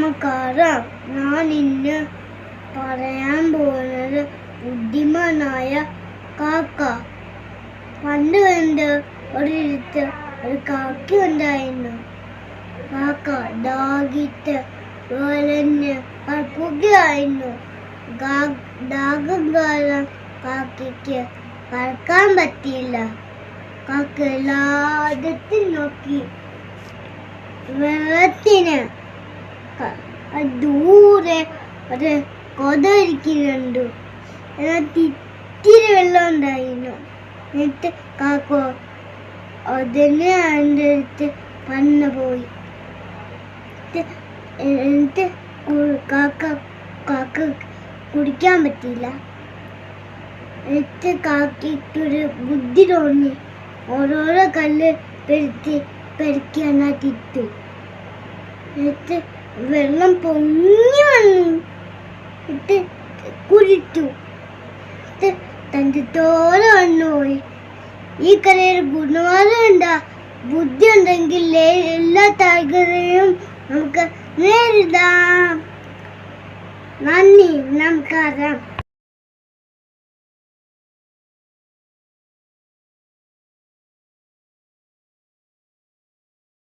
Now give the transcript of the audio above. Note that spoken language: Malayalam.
നമസ്കാരം. ഞാൻ ഇന്ന് പറയാൻ പോകുന്നത് ബുദ്ധിമാനായ കാക്ക. പണ്ട് ഒരിടത്ത് ഒരു കാക്ക ഉണ്ടായിരുന്നു. കാക്ക ദാഹിച്ച് വലഞ്ഞ് പറക്കുകയായിരുന്നു. ദാഹം കാരണം കാക്കയ്ക്ക് പറക്കാൻ പറ്റിയില്ല. കാക്ക എല്ലായിടത്തും നോക്കി. വെള്ളത്തിന് ദൂരെ ഒരു കൊത ഇരിക്കുന്നുണ്ട്. അതിനകത്ത് ഇത്തിരി വെള്ളം ഉണ്ടായിരുന്നു. എന്നിട്ട് കാക്ക അതിനെ അതിൻ്റെ അടുത്ത് വന്നു പോയി. എന്നിട്ട് കാക്ക കുടിക്കാൻ പറ്റിയില്ല. എന്നിട്ട് കാക്കയ്ക്കൊരു ബുദ്ധി തോന്നി. ഓരോരോ കല്ല് പെരുക്കി അതിനകത്തിട്ടു. എന്നിട്ട് വെള്ളം പൊങ്ങി വന്നു. എന്നിട്ട് കുടിച്ചു. എന്നിട്ട് തൻ്റെ തോലെ വന്നുപോയി. ഈ കഥയിൽ ഗുണവാദം എന്താ? ബുദ്ധി ഉണ്ടെങ്കിൽ എല്ലാ തകരെയും നമുക്ക് നേരിടാം. നന്ദി, നമസ്കാരം.